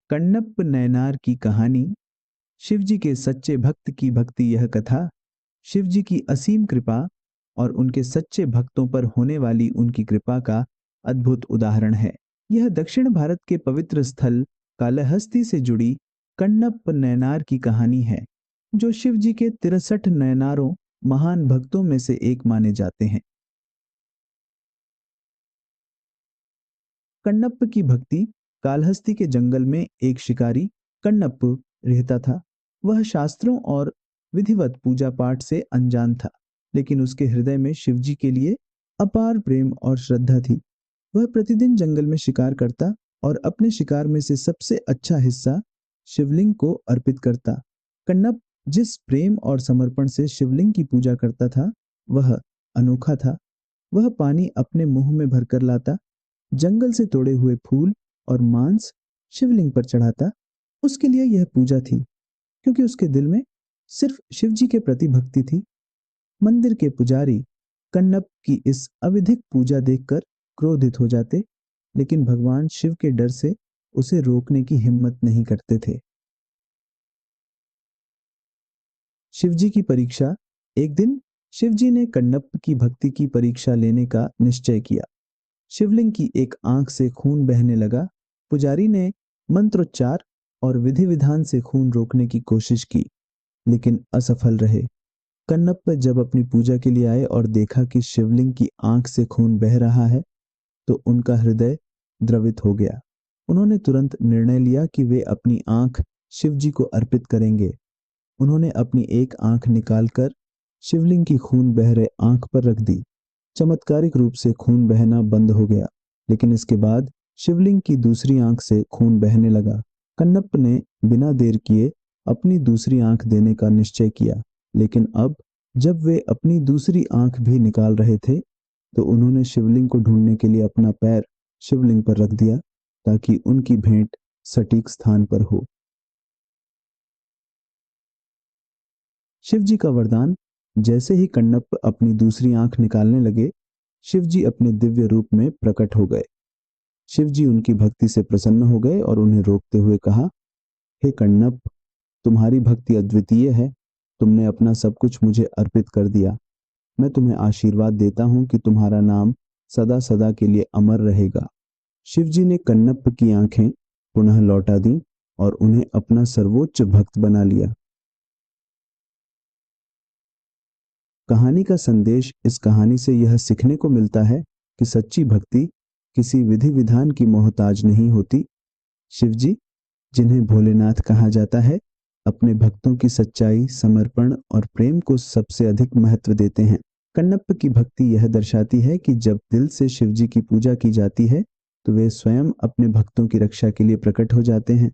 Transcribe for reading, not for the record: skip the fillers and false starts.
कण्णप्प नयनार की कहानी। शिवजी के सच्चे भक्त की भक्ति। यह कथा शिवजी की असीम कृपा और उनके सच्चे भक्तों पर होने वाली उनकी कृपा का अद्भुत उदाहरण है। यह दक्षिण भारत के पवित्र स्थल कालहस्ती से जुड़ी कण्णप्प नयनार की कहानी है, जो शिवजी के 63 नयनारों महान भक्तों में से एक माने जाते हैं। कण्णप्प की भक्ति। कालहस्ती के जंगल में एक शिकारी कण्णप्प रहता था। वह शास्त्रों और विधिवत पूजा पाठ से अनजान था, लेकिन उसके हृदय में शिवजी के लिए अपार प्रेम और श्रद्धा थी। वह प्रतिदिन जंगल में शिकार करता और अपने शिकार में से सबसे अच्छा हिस्सा शिवलिंग को अर्पित करता। कण्णप्प जिस प्रेम और समर्पण से शिवलिंग की पूजा करता था, वह अनोखा था। वह पानी अपने मुंह में भरकर लाता, जंगल से तोड़े हुए फूल और मांस शिवलिंग पर चढ़ाता। उसके लिए यह पूजा थी, क्योंकि उसके दिल में सिर्फ शिवजी के प्रति भक्ति थी। मंदिर के पुजारी कण्णप्प की इस अविधिक पूजा देखकर क्रोधित हो जाते, लेकिन भगवान शिव के डर से उसे रोकने की हिम्मत नहीं करते थे। शिवजी की परीक्षा। एक दिन शिवजी ने कण्णप्प की भक्ति की परीक्षा लेने का निश्चय किया। शिवलिंग की एक आंख से खून बहने लगा। पुजारी ने मंत्रोच्चार और विधि विधान से खून रोकने की कोशिश की, लेकिन असफल रहे। कण्णप्प जब अपनी पूजा के लिए आए और देखा कि शिवलिंग की आंख से खून बह रहा है, तो उनका हृदय द्रवित हो गया। उन्होंने तुरंत निर्णय लिया कि वे अपनी आंख शिवजी को अर्पित करेंगे। उन्होंने अपनी एक आंख निकालकर शिवलिंग की खून बह रहे आंख पर रख दी। चमत्कारिक रूप से खून बहना बंद हो गया, लेकिन इसके बाद शिवलिंग की दूसरी आंख से खून बहने लगा। कण्णप्प ने बिना देर किए अपनी दूसरी आंख देने का निश्चय किया, लेकिन अब जब वे अपनी दूसरी आंख भी निकाल रहे थे, तो उन्होंने शिवलिंग को ढूंढने के लिए अपना पैर शिवलिंग पर रख दिया, ताकि उनकी भेंट सटीक स्थान पर हो। शिवजी का वरदान। जैसे ही कण्णप्प अपनी दूसरी आंख निकालने लगे, शिवजी अपने दिव्य रूप में प्रकट हो गए। शिवजी उनकी भक्ति से प्रसन्न हो गए और उन्हें रोकते हुए कहा, हे कण्णप्प, तुम्हारी भक्ति अद्वितीय है। तुमने अपना सब कुछ मुझे अर्पित कर दिया। मैं तुम्हें आशीर्वाद देता हूँ कि तुम्हारा नाम सदा सदा के लिए अमर रहेगा। शिवजी ने कण्णप्प की आंखें पुनः लौटा दी और उन्हें अपना सर्वोच्च भक्त बना लिया। कहानी का संदेश। इस कहानी से यह सीखने को मिलता है कि सच्ची भक्ति किसी विधि विधान की मोहताज नहीं होती। शिवजी, जिन्हें भोलेनाथ कहा जाता है, अपने भक्तों की सच्चाई, समर्पण और प्रेम को सबसे अधिक महत्व देते हैं। कण्णप्प की भक्ति यह दर्शाती है कि जब दिल से शिवजी की पूजा की जाती है, तो वे स्वयं अपने भक्तों की रक्षा के लिए प्रकट हो जाते हैं।